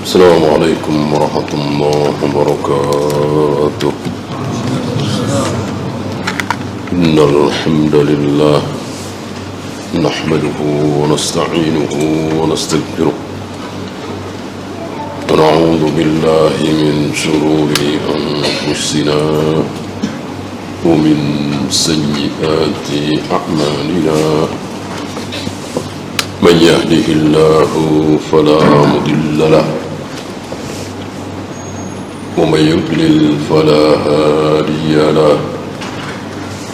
السلام عليكم ورحمة الله وبركاته. إن الحمد لله نحمده ونستعينه ونستغفره ونعوذ بالله من شرور أنفسنا ومن سيئات أعمالنا. من يهده الله فلا مضل له ومن يضلل فلا هادي له.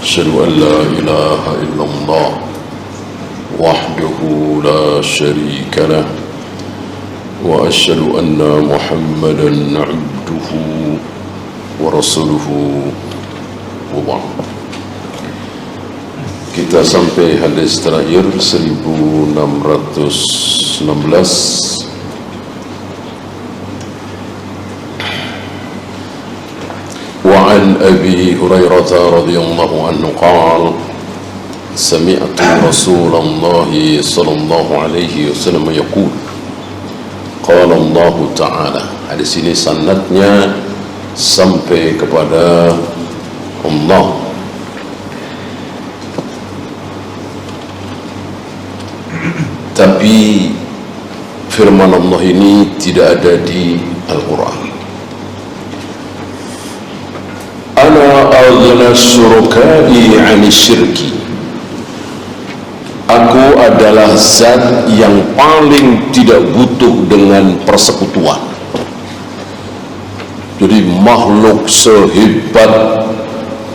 أشهد أن لا إله إلا الله وحده لا شريك له وأشهد أن محمدا عبده ورسوله وبعد. Kita sampai hadis terakhir 1616. وعن أبي هريرة رضي الله عنه قال سمعت رسول الله صلى الله عليه وسلم يقول قال الله تعالى. Hadis ini sanadnya sampai kepada Allah. Tapi firman Allah ini tidak ada di Al-Quran. Ana aghna syuraka'i 'ani syirki. Aku adalah zat yang paling tidak butuh dengan persekutuan. Jadi makhluk sehebat,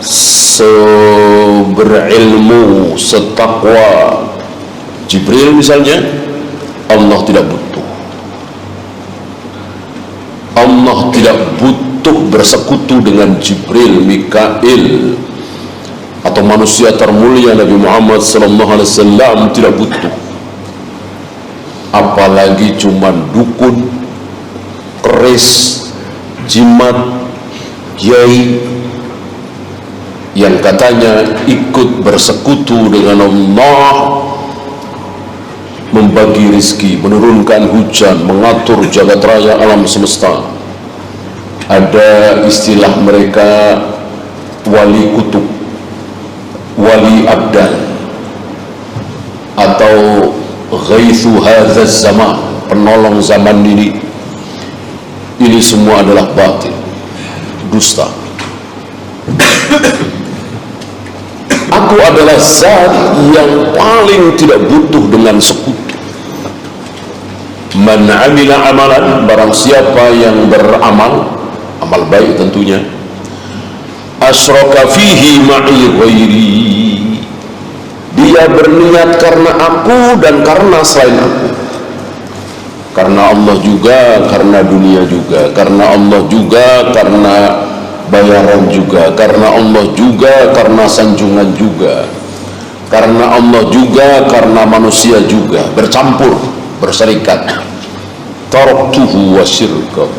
seberilmu, setakwa Jibril misalnya, Allah tidak butuh. Allah tidak butuh bersekutu dengan Jibril, Mikail, atau manusia termulia Nabi Muhammad SAW, tidak butuh. Apalagi cuman dukun, keris, jimat, kiai yang katanya ikut bersekutu dengan Allah, membagi rizki, menurunkan hujan, mengatur jagat raya alam semesta. Ada istilah mereka wali kutub, wali abdal, atau ghaithu hadzal zaman, penolong zaman ini. Ini semua adalah batil, dusta. Aku adalah zat yang paling tidak butuh dengan sekutu. Man amila amalan, barang siapa yang beramal, amal baik tentunya, asyraka fihi ma'i ghairi, dia berniat karena aku dan karena selain aku. Karena Allah juga, karena dunia juga, karena Allah juga, karena bayaran juga, karena Allah juga, karena sanjungan juga, karena Allah juga, karena manusia juga, bercampur, berserikat. Taraktuhu wa syirkahu,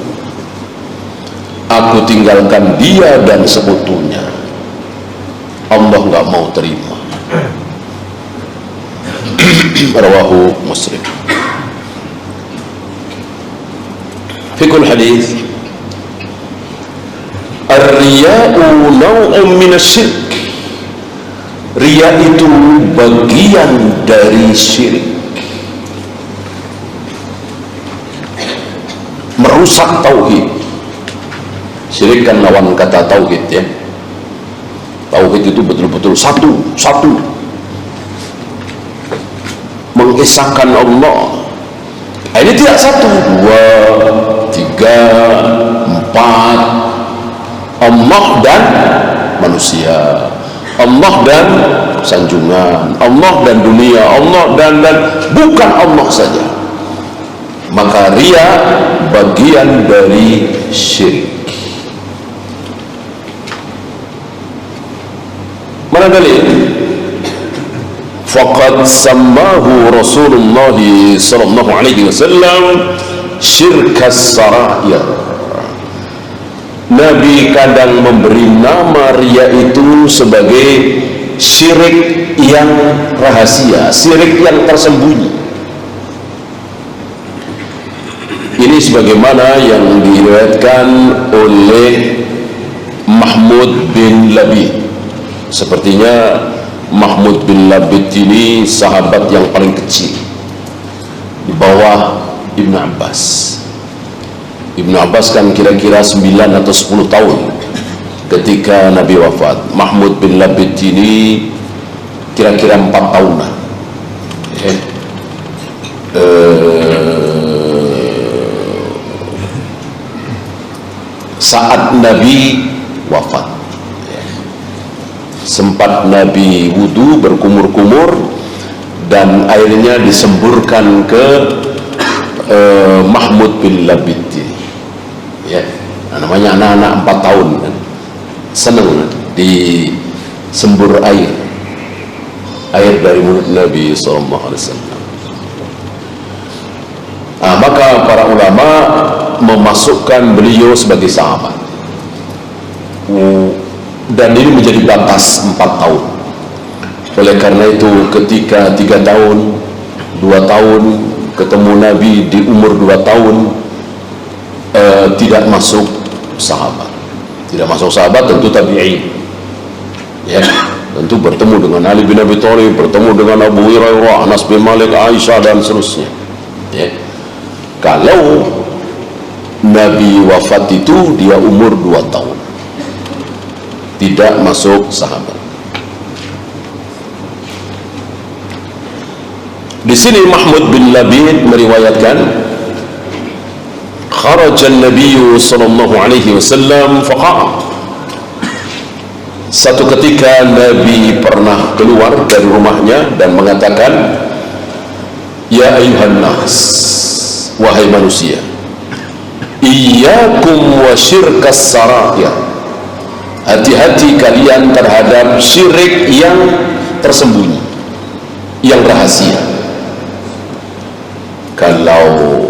aku tinggalkan dia dan sekutunya. Allah enggak mau terima. Rawahu Muslim. Fikul hadis, ar-riya'u naw'un minasyirk. Riya itu bagian dari syirik, merusak tauhid. Syirik kan lawan kata tauhid, ya. Tauhid itu betul-betul satu, mengesahkan Allah. Ini tidak satu, dua, tiga, empat. Allah dan manusia, Allah dan sanjungan, Allah dan dunia, Allah dan bukan Allah saja. Maka riya bagian dari syirik. Mana dalil? Faqad sammahu Rasulullah sallallahu alaihi wasallam syirkas sarair. Nabi kadang memberi nama riya itu sebagai syirik yang rahasia, syirik yang tersembunyi. Ini sebagaimana yang diriwayatkan oleh Mahmud bin Labid. Sepertinya Mahmud bin Labid ini sahabat yang paling kecil di bawah Ibnu Abbas. Ibnu Abbas kan kira-kira 9 atau 10 tahun ketika Nabi wafat. Mahmud bin Labid ini kira-kira 4 tahunan. Saat Nabi wafat, sempat Nabi wudu berkumur-kumur dan airnya disemburkan ke Mahmud bin Labid ini. Ya, namanya anak-anak 4 tahun kan, senang disembur air dari mulut Nabi SAW. Maka para ulama memasukkan beliau sebagai sahabat, dan ini menjadi batas 4 tahun. Oleh karena itu ketika 3 tahun 2 tahun ketemu Nabi di umur 2 tahun, tidak masuk sahabat. Tidak masuk sahabat tentu tabi'in, ya, tentu bertemu dengan Ali bin Abi Thalib, bertemu dengan Abu Hurairah, Anas bin Malik, Aisyah dan seterusnya, ya. Kalau Nabi wafat itu dia umur 2 tahun, tidak masuk sahabat. Di sini Mahmud bin Labid meriwayatkan, kharaja an-nabiy sallallahu alaihi wasallam faqala. Satu ketika Nabi pernah keluar dari rumahnya dan mengatakan, ya ayuhan nas, wahai manusia, iyyakum wa syirkas sarair, hati-hati kalian terhadap syirik yang tersembunyi, yang rahasia. Kalau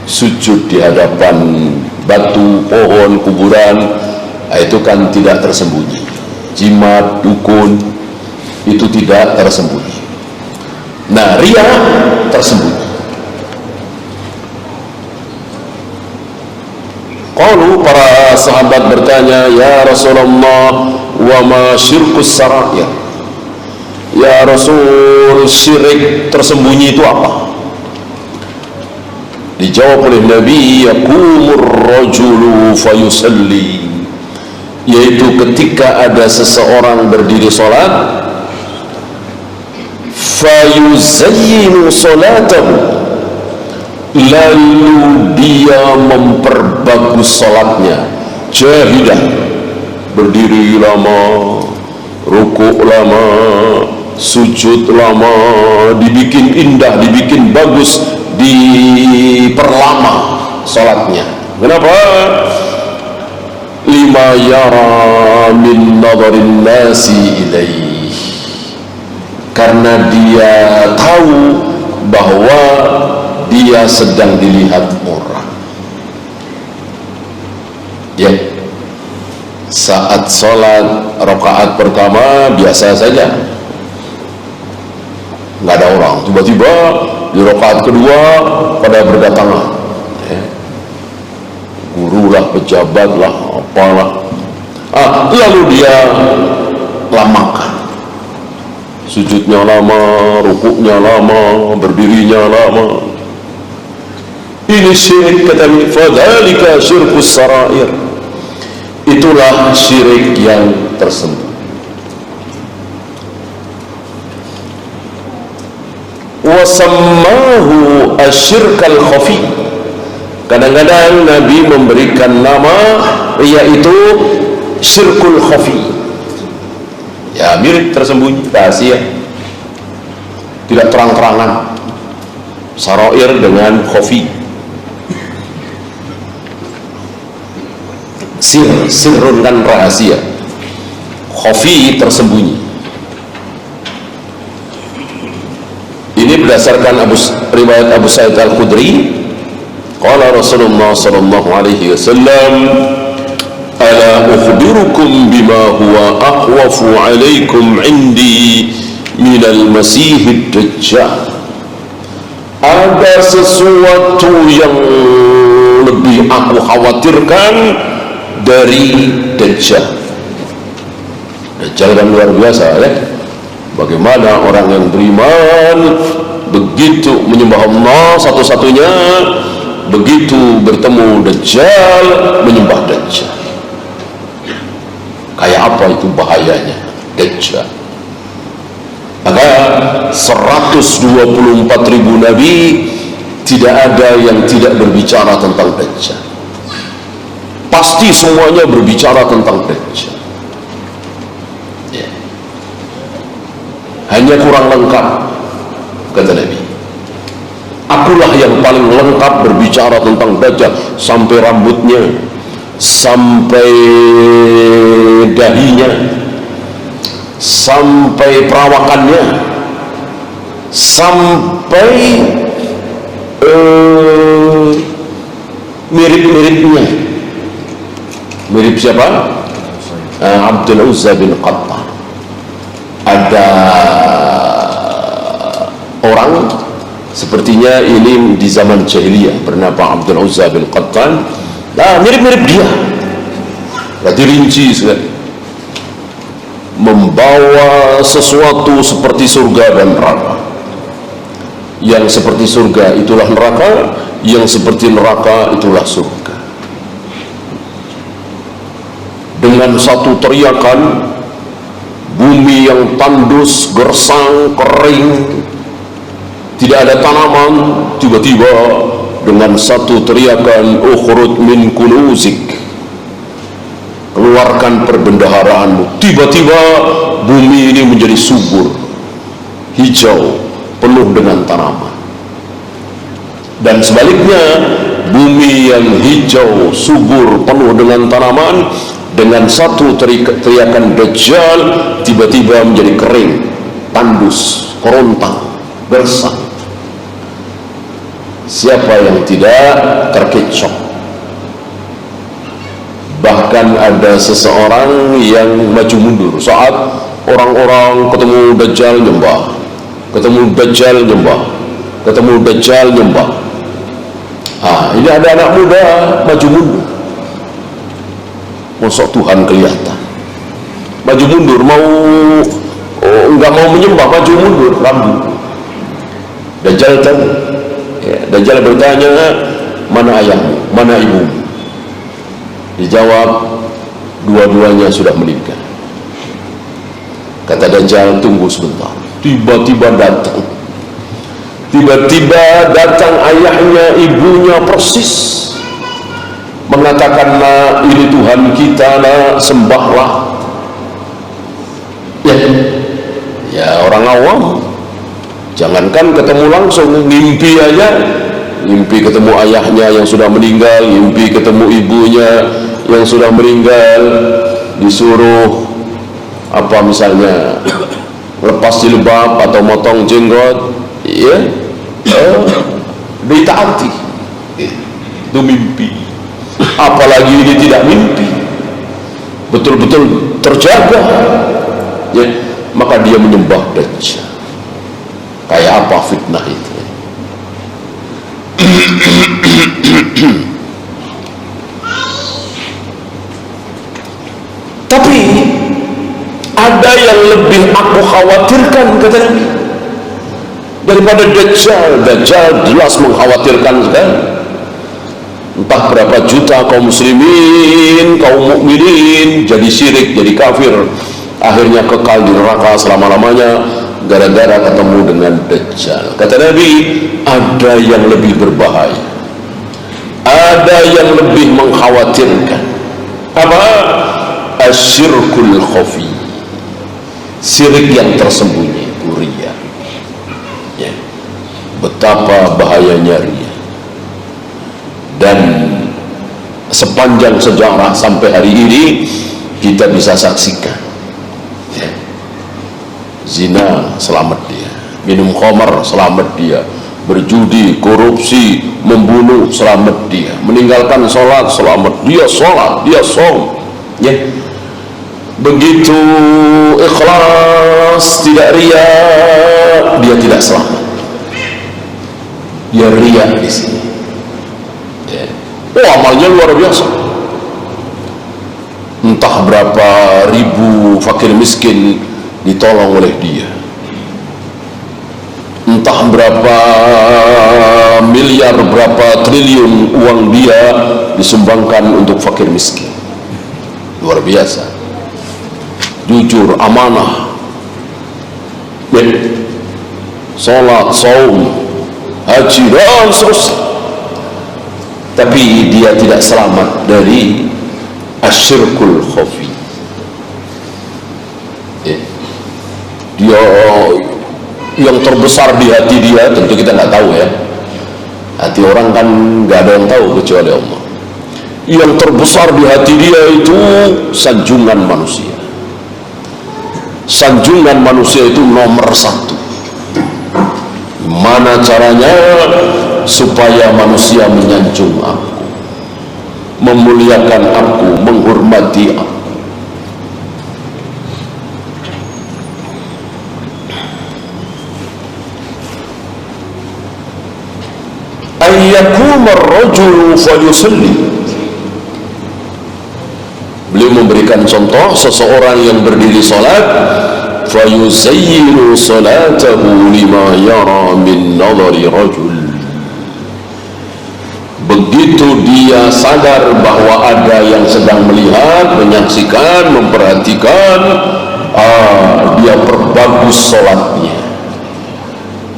sujud di hadapan batu, pohon, kuburan, itu kan tidak tersembunyi. Jimat, dukun, itu tidak tersembunyi. Nah, riya tersembunyi. Qalu, para sahabat bertanya, ya Rasulullah, wa ma syirkus sarair? Ya Rasul, syirik tersembunyi itu apa? Dijawab oleh Nabi, yaqumur rajulu fayusalli, yaitu ketika ada seseorang berdiri salat, fayuzayyinu salatahu, lalu dia memperbagus salatnya, jahidah, berdiri lama, rukuk lama, sujud lama, dibikin indah, dibikin bagus, diperlama salatnya. Kenapa? Lima yara min nadharin nasi ilaih, karena dia tahu bahwa dia sedang dilihat orang. Ya, saat sholat rakaat pertama biasa saja, nggak ada orang. Tiba-tiba di rakaat kedua pada berdatangan, ya, guru lah, pejabat lah, apalah. Lalu dia lamakan, sujudnya lama, rukuknya lama, berdirinya lama. Ini syirik, kata Nabi, fadzalika syirkus sarair, itulah syirik yang tersembunyi. Wasammahu asyirkal khafi, kadang-kadang Nabi memberikan nama yaitu syirkul khafi, ya, mirip tersembunyi, rahasia, tidak terang-terangan. Sarair dengan khafi, sirrun kan rahasia, khafi tersembunyi. Ini berdasarkan riwayat Abu Sa'id Al-Khudri, qala Rasulullah sallallahu alaihi wasallam, ala ukhbirukum bima huwa akhwafu alaikum indi minal masihid dajjal. Ada sesuatu yang lebih aku khawatirkan dari Dajjal. Dajjal kan luar biasa ya. Bagaimana orang yang beriman begitu menyembah Allah satu-satunya, begitu bertemu Dajjal menyembah Dajjal. Kayak apa itu bahayanya Dajjal. Maka 124.000 nabi tidak ada yang tidak berbicara tentang Dajjal. Pasti semuanya berbicara tentang Dajjal. Hanya kurang lengkap, kata Nabi. Akulah yang paling lengkap berbicara tentang Dajjal, sampai rambutnya, sampai dahinya, sampai perawakannya, sampai mirip-miripnya. Mirip siapa? Abdul Uzza bin Qattan. Ada orang sepertinya ini di zaman jahiliyah bernama Abdul Uzza bin Qattan. Nah, mirip-mirip dia. Berarti rinci sekali. Membawa sesuatu seperti surga dan neraka. Yang seperti surga itulah neraka, yang seperti neraka itulah surga. Dengan satu teriakan, bumi yang tandus, gersang, kering, tidak ada tanaman, tiba-tiba dengan satu teriakan, ukhruj min kunuzik, keluarkan perbendaharaanmu. Tiba-tiba bumi ini menjadi subur, hijau, penuh dengan tanaman. Dan sebaliknya, bumi yang hijau, subur, penuh dengan tanaman, dengan satu teriakan Dajjal tiba-tiba menjadi kering, tandus, kerontang, gersang. Siapa yang tidak terkecoh? Bahkan ada seseorang yang maju mundur saat orang-orang ketemu Dajjal nyembah, ketemu Dajjal nyembah, ketemu Dajjal nyembah. Ini ada anak muda maju mundur. Masuk Tuhan kelihatan, maju mundur, nggak mau menyembah, maju mundur, rambut. Dajjal tahu. Dajjal bertanya, mana ayahmu, mana ibumu? Dijawab, dua-duanya sudah meninggal. Kata Dajjal, tunggu sebentar. Tiba-tiba datang ayahnya, ibunya persis, mengatakan, nah, ini Tuhan kita, nah, sembahlah. Ya orang awam, jangankan ketemu langsung, mimpi aja, mimpi ketemu ayahnya yang sudah meninggal, mimpi ketemu ibunya yang sudah meninggal, disuruh apa misalnya lepas jilbab atau motong jenggot, ya, ditaati. Itu mimpi. Apalagi ini tidak mimpi, betul-betul terjaga, ya, maka dia menyembah Dajjal. Kayak apa fitnah itu? Tapi ada yang lebih aku khawatirkan, kata Nabi, daripada Dajjal. Dajjal jelas mengkhawatirkan sekali. Entah berapa juta kaum muslimin, kaum mukminin jadi syirik, jadi kafir, akhirnya kekal di neraka selama-lamanya gara-gara ketemu dengan Dajjal. Kata Nabi, ada yang lebih berbahaya, ada yang lebih mengkhawatirkan. Apa? Asyirkul khafi, syirik yang tersembunyi, riya. Ya. Betapa bahayanya riya. Dan sepanjang sejarah sampai hari ini kita bisa saksikan, ya, zina selamat dia, minum khamar selamat dia, berjudi, korupsi, membunuh selamat dia, meninggalkan sholat selamat dia, sholat dia, som, ya. Begitu ikhlas, tidak riya, dia tidak selamat. Dia riya di sini. Oh, amalnya luar biasa. Entah berapa ribu fakir miskin ditolong oleh dia, entah berapa miliar, berapa triliun uang dia disumbangkan untuk fakir miskin. Luar biasa. Jujur, amanah, sholat, saum, haji dan seterusnya. Tapi dia tidak selamat dari asyirkul khafi. Dia yang terbesar di hati dia, tentu kita nggak tahu ya. Hati orang kan nggak ada yang tahu kecuali Allah. Yang terbesar di hati dia itu sanjungan manusia. Sanjungan manusia itu nomor satu. Mana caranya supaya manusia menyanjung aku, memuliakan aku, menghormati aku. Ayyakuma ar-rajulu fayusalli. Beliau memberikan contoh seseorang yang berdiri salat, fayuzayyiru salatahu lima yara min nadhari rajul. Begitu dia sadar bahwa ada yang sedang melihat, menyaksikan, memperhatikan, dia perbagus salatnya.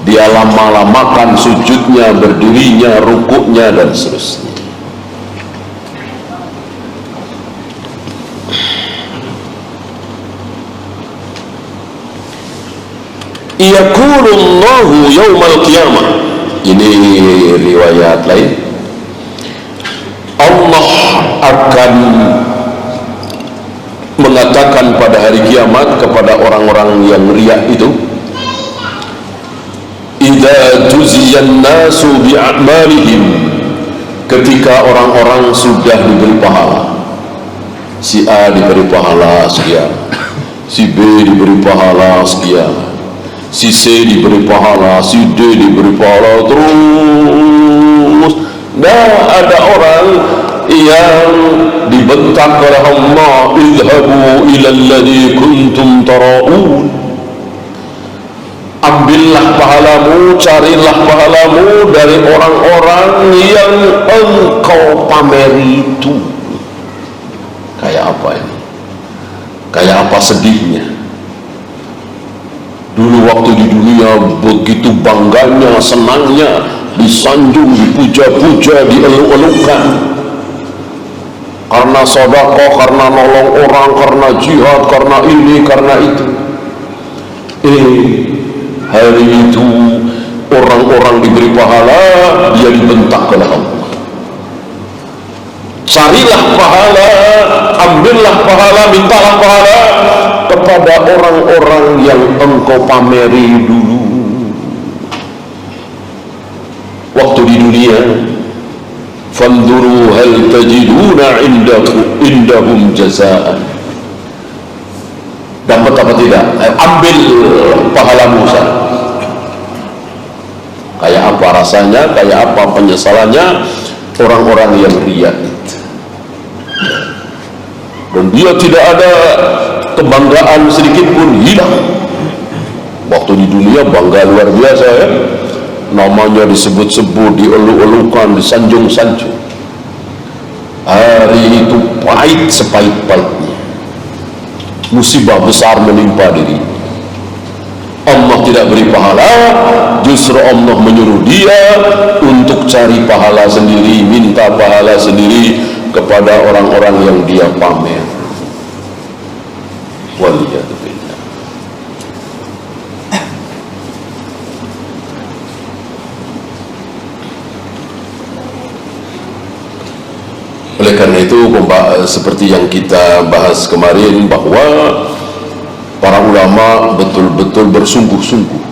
Dia lama-lamakan sujudnya, berdirinya, rukuknya dan seterusnya. Yaqulullahu yaumal qiyamah. Ini riwayat lain. Allah akan mengatakan pada hari kiamat kepada orang-orang yang riya itu, idza juziyan nasu bi'amalihim, ketika orang-orang sudah diberi pahala. Si A diberi pahala sekian, si B diberi pahala sekian, si C diberi pahala, si D diberi pahala, terus ada orang yang dibentak oleh Allah, idhabu ilal ladzi kuntum tara'un, ambillah pahalamu, carilah pahalamu dari orang-orang yang engkau pameri itu. Kayak apa ini? Kayak apa sedihnya? Dulu waktu di dunia begitu bangganya, senangnya, disanjung, dipuja-puja, dieluk-elukan karena sedekah, karena nolong orang, karena jihad, karena ini, karena itu. Hari itu orang-orang diberi pahala, dia dibentak oleh Allah. Carilah pahala, ambillah pahala, mintalah pahala kepada orang-orang yang engkau pameri dulu waktu di dunia. Fanduru hal tajiduna indahum jazaan. Dapat apa tidak? Ambil pahalamu sana. Kayak apa rasanya, kayak apa penyesalannya orang-orang yang riya itu. Dan dia tidak ada kebanggaan sedikit pun, hilang. Waktu di dunia bangga luar biasa ya, namanya disebut-sebut, dieluk-elukan, disanjung-sanjung. Hari itu pahit sepahit-pahitnya, musibah besar menimpa diri. Allah tidak beri pahala, justru Allah menyuruh dia untuk cari pahala sendiri, minta pahala sendiri kepada orang-orang yang dia pamer. Waliyadzubillah. Oleh karena itu, seperti yang kita bahas kemarin, bahwa para ulama betul-betul bersungguh-sungguh,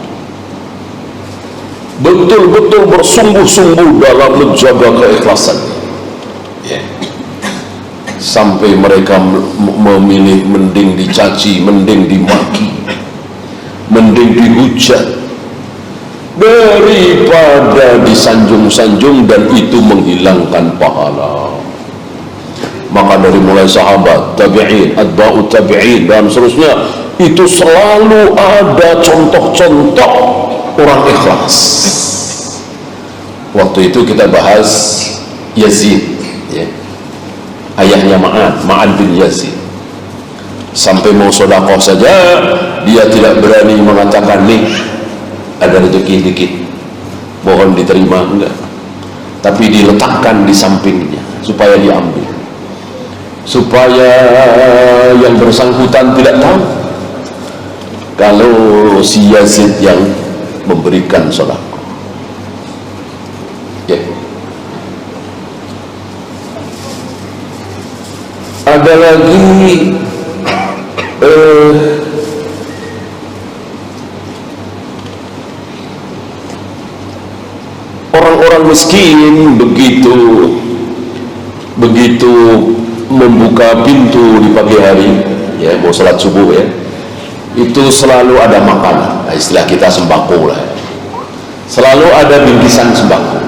betul-betul bersungguh-sungguh dalam menjaga keikhlasan, sampai mereka memilih mending dicaci, mending dimaki, mending dihujat, daripada disanjung-sanjung dan itu menghilangkan pahala. Maka dari mulai sahabat, tabi'in, atba'ut tabi'in dan seterusnya, itu selalu ada contoh-contoh orang ikhlas. Waktu itu kita bahas Yazid, ya, ayahnya Ma'an bin Yazid. Sampai mau sedekah saja dia tidak berani mengatakan, nih ada rezeki dikit, mohon diterima, enggak. Tapi diletakkan di sampingnya supaya diambil, supaya yang bersangkutan tidak tahu kalau si Yazid yang memberikan sedekah. Ya. Ada lagi orang-orang miskin begitu membuka pintu di pagi hari, ya, mau salat subuh, ya, itu selalu ada makanan. Nah, istilah kita sembako lah, selalu ada bingkisan sembako,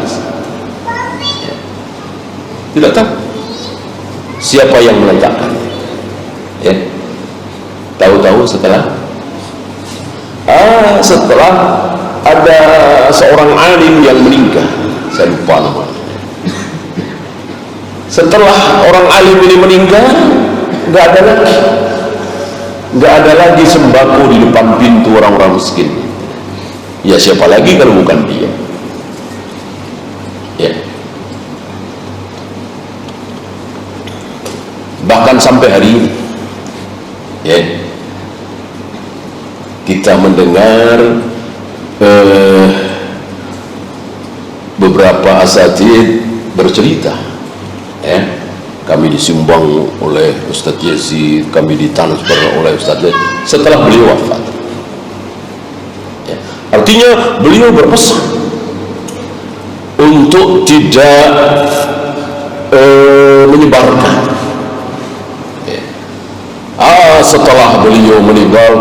ya. Tidak tahu siapa yang meletakkan, ya. Tahu-tahu setelah ada seorang alim yang meninggal, saya lupa namanya. Setelah orang alim ini meninggal, nggak ada lagi sembako di depan pintu orang-orang miskin. Ya, siapa lagi kalau bukan dia, ya. Bahkan sampai hari ini, ya, kita mendengar beberapa asatid bercerita, ya, kami disumbang oleh Ustadz Yazid, kami ditransfer oleh Ustadz Yazid setelah beliau wafat, ya. Artinya beliau berpesan untuk tidak menyebarkan, ya. Setelah beliau meninggal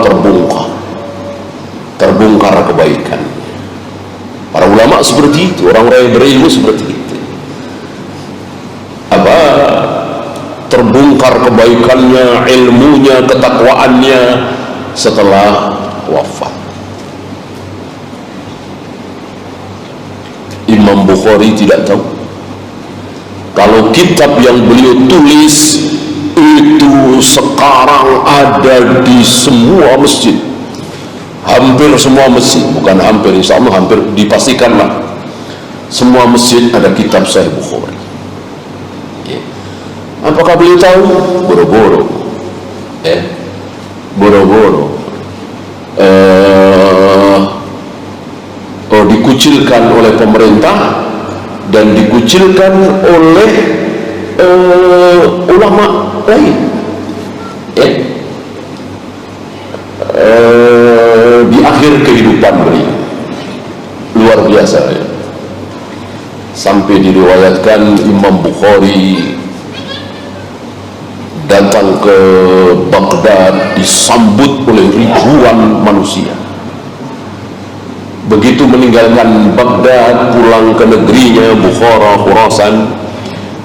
terbongkar kebaikan. Para ulama seperti itu, orang-orang yang berilmu seperti itu. Terbongkar kebaikannya, ilmunya, ketakwaannya setelah wafat. Imam Bukhari tidak tahu kalau kitab yang beliau tulis itu sekarang ada di semua masjid. Hampir semua masjid, bukan hampir, insya Allah hampir, dipastikanlah semua masjid ada kitab Sahih Bukhari, ya. Apakah beliau tahu? Boro-boro, ya, boro-boro dikucilkan oleh pemerintah dan dikucilkan oleh ulama lain, ya. Di akhir kehidupan beliau luar biasa, ya. Sampai diriwayatkan Imam Bukhari datang ke Baghdad disambut oleh ribuan manusia. Begitu meninggalkan Baghdad pulang ke negerinya Bukhara, Khurasan,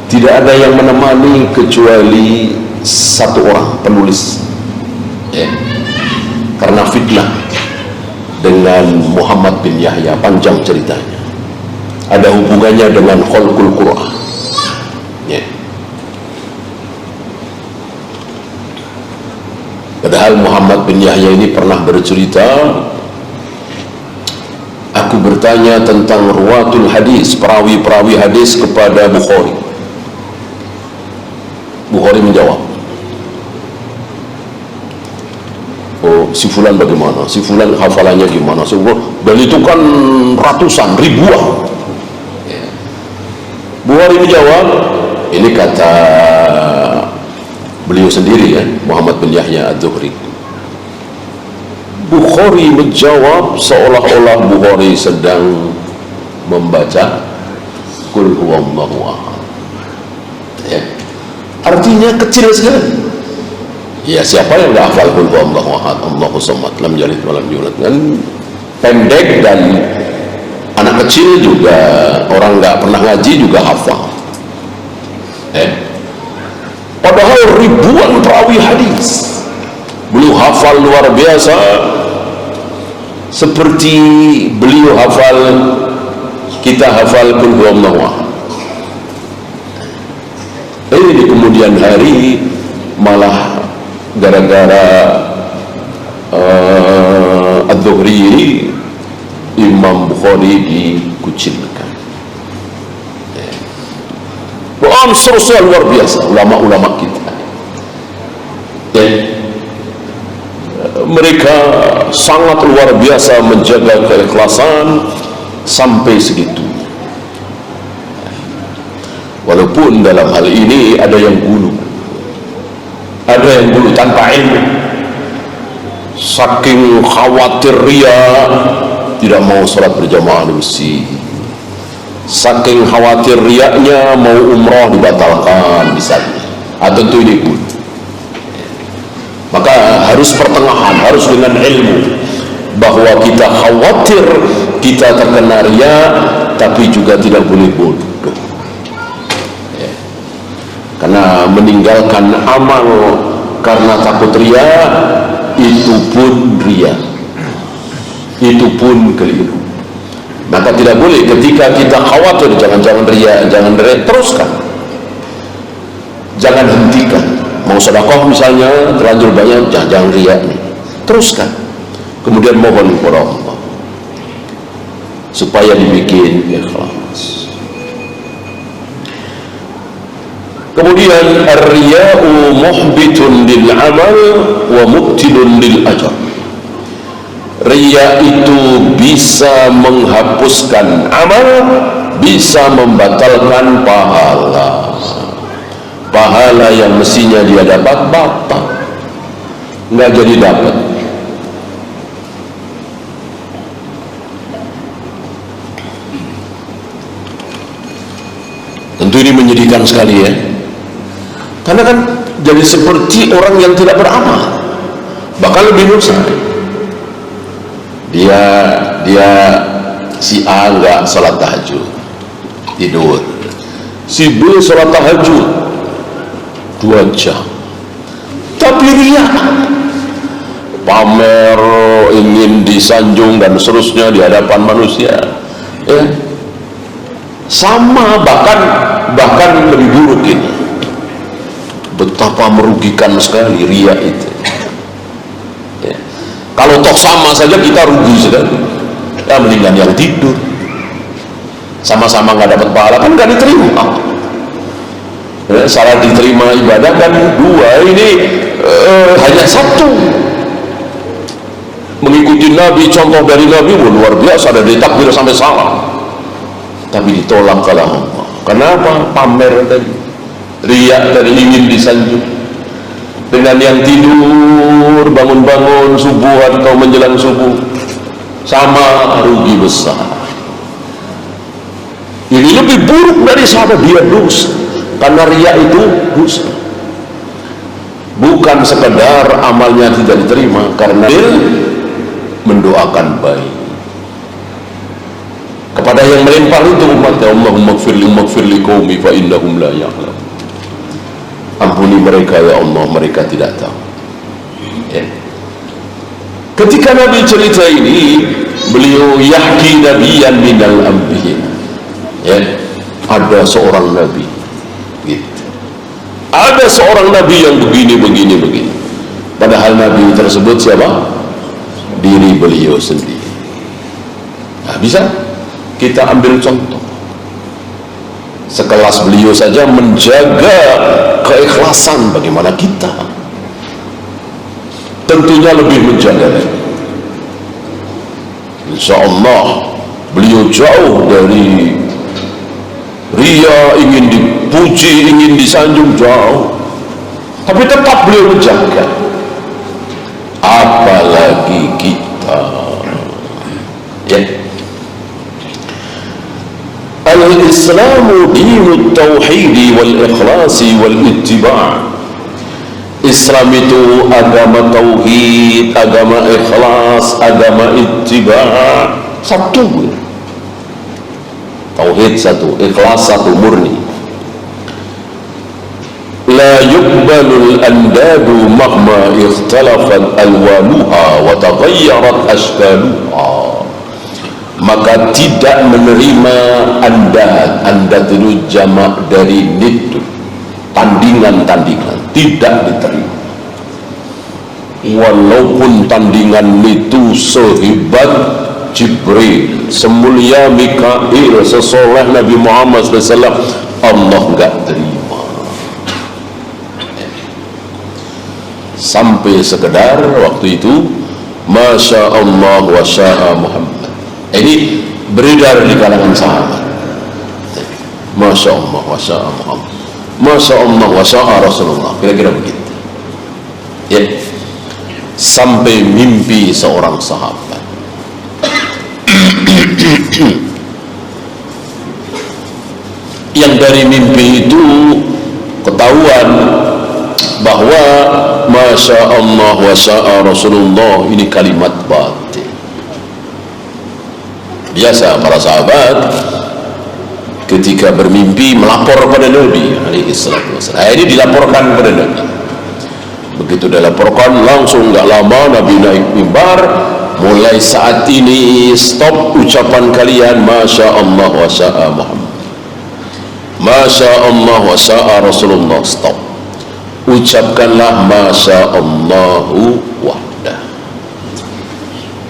tidak ada yang menemani kecuali satu orang penulis, ya. Karena fitnah dengan Muhammad bin Yahya, panjang ceritanya, ada hubungannya dengan khalqul Quran, ya. Padahal Muhammad bin Yahya ini pernah bercerita, aku bertanya tentang ruwatul hadis, perawi-perawi hadis kepada Bukhari. Bukhari menjawab, oh, si fulan bagaimana, si fulan hafalannya gimana, si fulan, dan itu kan ratusan, ribuan, ya. Bukhari menjawab, ini kata beliau sendiri, ya, Muhammad bin Yahya Az-Zuhri. Bukhari menjawab seolah-olah Bukhari sedang membaca Qul huwallahu ahad, ya. Artinya kecil sekali. Ya, siapa yang tidak hafal Qul huwallahu ahad, Allahu samad, lam yalid wa lam yulad, kan pendek dan Anak kecil juga, orang nggak pernah ngaji juga hafal. Padahal ribuan perawi hadis beliau hafal luar biasa, seperti beliau hafal, kita hafal qul huwallahu ahad. Di kemudian hari malah gara-gara Adz-Dzuhri Imam Bukhari dikucilkan. Seterusnya luar biasa ulama-ulama kita. Mereka sangat luar biasa menjaga keikhlasan sampai segitu. Walaupun dalam hal ini ada yang gulu tanpa ilmu, saking khawatir ria tidak mau sholat berjamaah di masjid, saking khawatir riaknya mau umroh dibatalkan misalnya, tentu ini pun maka harus pertengahan, harus dengan ilmu, bahwa kita khawatir kita terkena ria tapi juga tidak boleh bodoh, karena meninggalkan amal karena takut ria itu pun ria, itu pun keliru. Maka tidak boleh ketika kita khawatir jangan ria, teruskan, jangan hentikan. Mau sedekah misalnya terlanjur banyak, jangan ria, teruskan, kemudian mohon kepada Allah supaya dibikin ikhlas. Kemudian ar-riya'u muhbitun lil amal wa mubtilun lil ajr. Riya itu bisa menghapuskan amal, bisa membatalkan pahala yang mestinya dia dapat batal, nggak jadi dapat. Tentu ini menyedihkan sekali ya, karena kan jadi seperti orang yang tidak beramal, bahkan lebih dosa. Dia si A nggak sholat tahajud, tidur, si B sholat tahajud 2 jam, tapi ria, pamer, ingin disanjung dan seterusnya di hadapan manusia, sama, bahkan lebih buruk ini. Betapa merugikan sekali ria itu. Kalau toh sama saja kita rugi sekali, ya mendingan yang tidur, sama-sama nggak dapat pahala, kan nggak diterima. Syarat diterima ibadah kan 2, ini hanya 1. Mengikuti Nabi, contoh dari Nabi luar biasa, ada ditakbir sampai salam, tapi ditolak oleh Allah. Kenapa? Pamer tadi, riya tadi, ingin disanjung. Dengan yang tidur bangun-bangun subuh atau menjelang subuh, sama rugi besar. Ini lebih buruk dari sahabat, dia dosa, karena riya itu dosa. Bukan sekedar amalnya tidak diterima, karena dia mendoakan baik kepada yang melempar itu umatnya. Allahumma gfirli qaumi fa innahum la ya'lamun. Ampuni mereka ya Allah, mereka tidak tahu. Ketika Nabi cerita ini, beliau yahki nabiyan minal anbiya, ada seorang nabi gitu. Ada seorang nabi yang begini. Padahal nabi tersebut siapa? Diri beliau sendiri. Nah, bisa kita ambil contoh, sekelas beliau saja menjaga keikhlasan, bagaimana kita tentunya lebih menjaga. Insya Allah beliau jauh dari ria, ingin dipuji, ingin disanjung, jauh, tapi tetap beliau menjaga. Apalagi kita, Al-Islamu dinut tauhidi wal ikhlasi wal ittiba'. Islam itu agama tauhid, agama ikhlas, agama ittiba', satu. Tauhid satu, ikhlas satu, murni. La yuqbalul andadu mahma ikhtalafat alwanuha wa taghayyarat ashkaluha. Maka tidak menerima andad itu jamak dari niddu, tandingan-tandingan, tidak diterima. Walaupun tandingan itu sehebat Jibril, semulia Mikail, sesoleh Nabi Muhammad SAW, Allah enggak terima. Sampai sekedar waktu itu Masya Allah wa sya'a Muhammad. Ini beredar di kalangan sahabat. Masya Allah wa sya'a Muhammad, Masya Allah wa sya'a Rasulullah, kira-kira begitu ya. Sampai mimpi seorang sahabat. Yang dari mimpi itu ketahuan bahwa Masya Allah wa sya'a Rasulullah ini kalimat batin. Biasa para sahabat ketika bermimpi melapor kepada Nabi alaihissalatu wassalam. Ini dilaporkan kepada Nabi. Begitu dilaporkan, langsung gak lama Nabi naik mimbar. Mulai saat ini stop ucapan kalian Masya Allah wa sya'a Muhammad, Masya Allah wa sya'a Rasulullah, stop. Ucapkanlah Masya Allahu wahdah.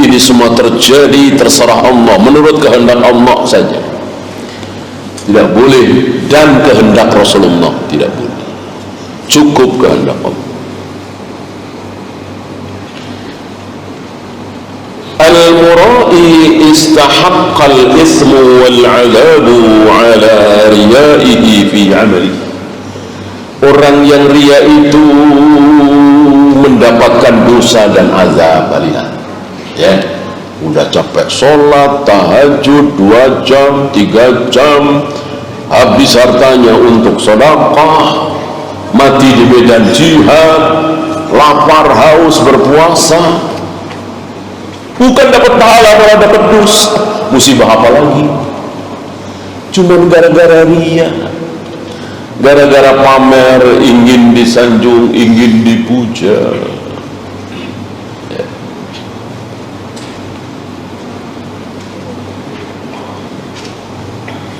Ini semua terjadi terserah Allah, menurut kehendak Allah saja. Tidak boleh dan kehendak Rasulullah, tidak boleh. Cukup kehendak Allah. Al-mura'i istahaqqal ismu wal-'adabu 'ala riya'ihi fi 'amali. Orang yang ria itu mendapatkan dosa dan azab kalian. Ya, udah capek sholat tahajud 2 jam, 3 jam, habis hartanya untuk sedekah, mati di medan jihad, lapar haus berpuasa, bukan dapat pahala malah dapat dosa. Musibah apa lagi? Cuman gara-gara ria, gara-gara pamer, ingin disanjung, ingin dipuja.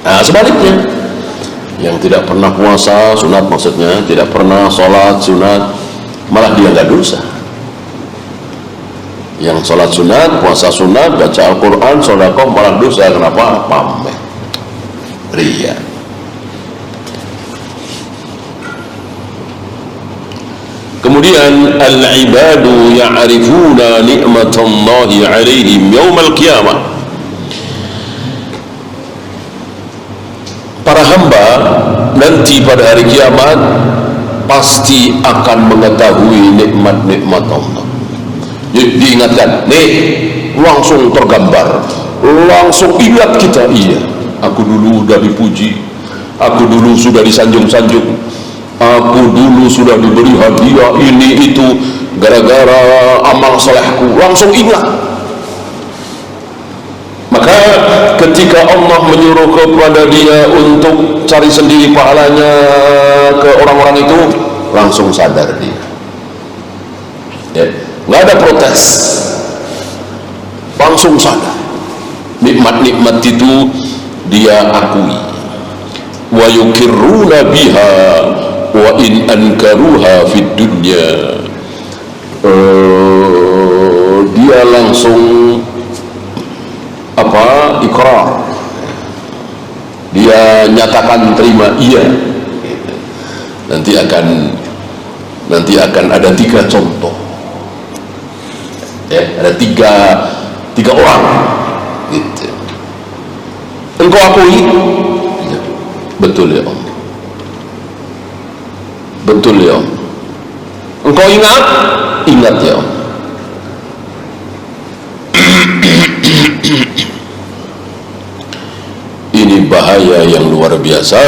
Nah, sebaliknya, yang tidak pernah puasa sunat, maksudnya tidak pernah sholat sunat, malah dia nggak dosa. Yang sholat sunat, puasa sunat, baca Al-Quran, sedekah, malah dosa. Kenapa? Pamer, ria. Kemudian al-ibadu ya'rifuna ni'matallahi 'alaihim yaumal qiyamah. Para hamba nanti pada hari kiamat pasti akan mengetahui nikmat-nikmat Allah. Diingatkan, nih, langsung tergambar, langsung ingat kita. Iya, aku dulu sudah dipuji, aku dulu sudah disanjung-sanjung, aku dulu sudah diberi hadiah ini itu gara-gara amal solehku. Langsung ingat. Maka ketika Allah menyuruh kepada dia untuk cari sendiri pahalanya ke orang-orang itu, langsung sadar dia. Ya, nggak ada protes, langsung sadar. Nikmat-nikmat itu dia akui. Wa yukirruna biha wa in ankaruha fid dunya. Dia langsung ikrar, dia nyatakan terima, iya. Nanti akan ada 3 contoh, ya, ada tiga orang gitu. Engkau akui? Ya. Betul ya Om, betul ya Om. Engkau ingat? Ingat ya Om. Ini bahaya yang luar biasa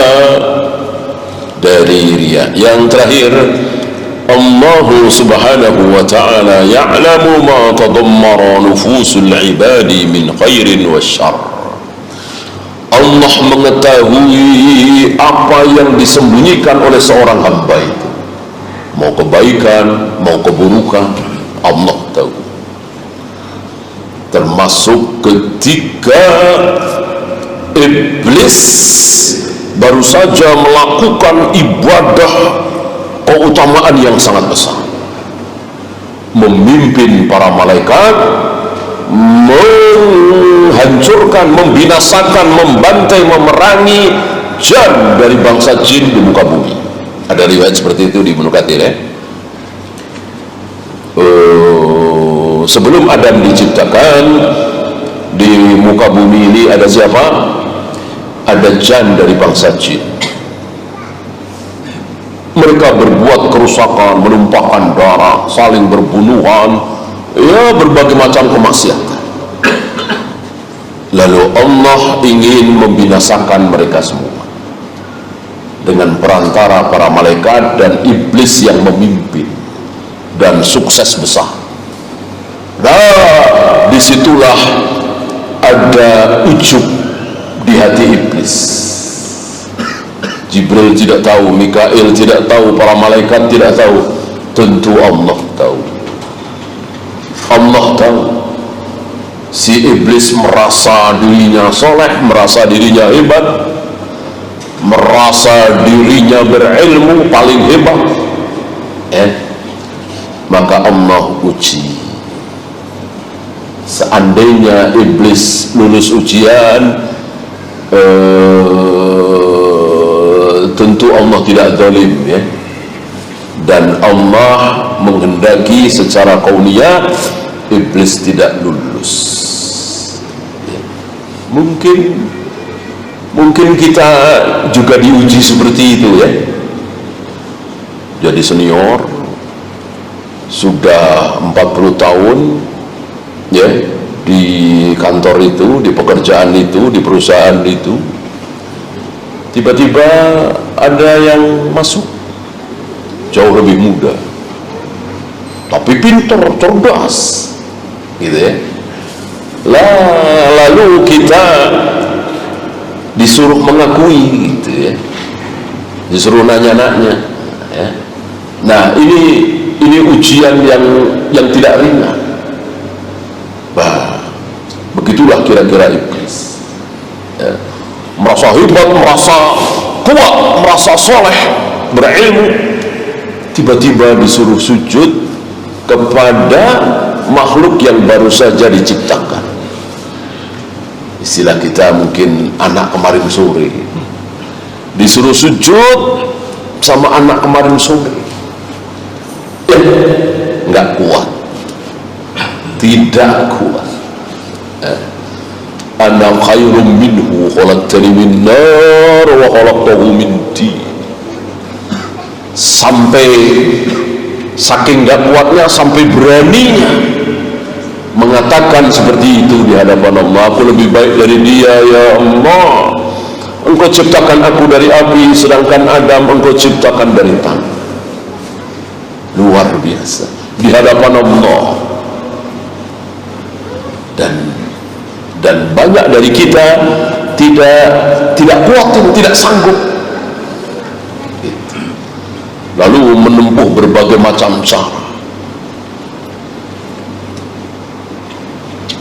dari riya. Yang terakhir, Allah subhanahu wa ta'ala ya'lamu ma tadammara nufusul ibadi min khairin wa syarr. Allah mengetahui apa yang disembunyikan oleh seorang hamba itu, mau kebaikan, mau keburukan, Allah tahu. Termasuk ketika iblis baru saja melakukan ibadah keutamaan yang sangat besar, memimpin para malaikat menghancurkan, membinasakan, membantai, memerangi jan dari bangsa jin di muka bumi. Ada riwayat seperti itu di Ibnu Katsir ya. Sebelum Adam diciptakan, di muka bumi ini ada siapa? Ada jan dari bangsa jin. Mereka berbuat kerusakan, menumpahkan darah, saling berbunuhan, ya berbagai macam kemaksiatan. Lalu Allah ingin membinasakan mereka semua dengan perantara para malaikat dan iblis yang memimpin, dan sukses besar. Nah, disitulah ada ujub di hati iblis. Jibril tidak tahu, Mikail tidak tahu, para malaikat tidak tahu, tentu Allah tahu. Allah tahu. Si iblis merasa dirinya soleh, merasa dirinya hebat, merasa dirinya berilmu paling hebat, maka Allah uji. Seandainya iblis lulus ujian, tentu Allah tidak zalim ya. Dan Allah menghendaki secara kauniyah iblis tidak lulus ya. Mungkin kita juga diuji seperti itu ya. Jadi senior sudah 40 tahun ya, di kantor itu, di pekerjaan itu, di perusahaan itu, tiba-tiba ada yang masuk jauh lebih muda tapi pintar, cerdas gitu ya. Lalu kita disuruh mengakui gitu ya, disuruh nanya-nanya ya. Nah ini ujian yang tidak ringan. Bah, begitulah kira-kira iblis ya. Merasa hebat, merasa kuat, merasa soleh, berilmu, tiba-tiba disuruh sujud kepada makhluk yang baru saja diciptakan. Istilah kita mungkin anak kemarin sore, disuruh sujud sama anak kemarin sore, nggak kuat, tidak kuat. Ana khairum minhu khalaqtani min nar wa khalaqtahu min tin. Sampai saking gak kuatnya, sampai beraninya mengatakan seperti itu di hadapan Allah, aku lebih baik dari dia ya Allah. Engkau ciptakan aku dari api, sedangkan Adam engkau ciptakan dari tanah. Luar biasa di hadapan Allah. Dan banyak dari kita tidak kuat, tidak sanggup, lalu menempuh berbagai macam cara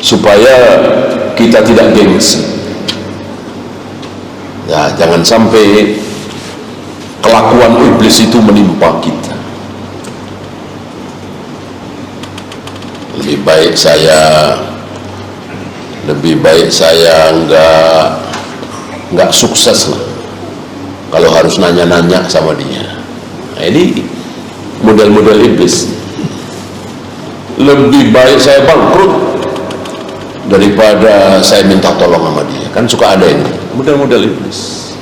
supaya kita tidak gengsi. Nah, jangan sampai kelakuan iblis itu menimpa kita. Lebih baik saya nggak sukses lah kalau harus nanya-nanya sama dia. Nah, ini model-model iblis. Lebih baik saya bangkrut daripada saya minta tolong sama dia. Kan suka ada ini model-model iblis.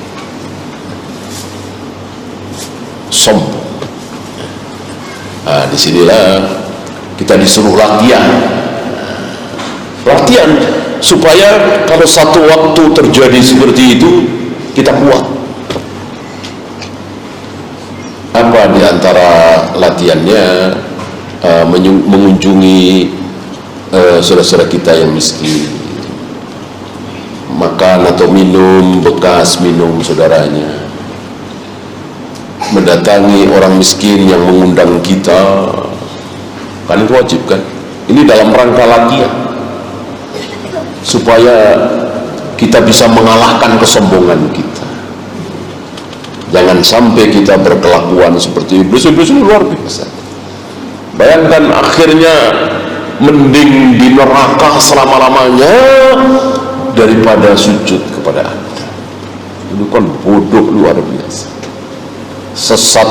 Sombong. Nah, disinilah kita disuruh latihan supaya kalau satu waktu terjadi seperti itu kita kuat. Apa di antara latihannya? Mengunjungi saudara-saudara kita yang miskin, makan atau minum bekas minum saudaranya, mendatangi orang miskin yang mengundang kita, kan itu wajib kan? Ini dalam rangka latihan supaya kita bisa mengalahkan kesombongan kita. Jangan sampai kita berkelakuan seperti iblis. Iblis itu luar biasa. Bayangkan akhirnya mending di neraka selama-lamanya daripada sujud kepada Anda. Itu kan bodoh luar biasa. Sesat.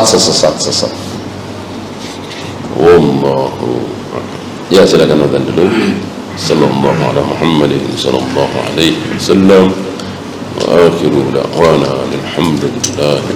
Allahu. Ya, silakan nonton dulu. Sallallahu ala Muhammadin sallallahu alaihi wasallam. Wa akhiru da'wana alhamdulillahi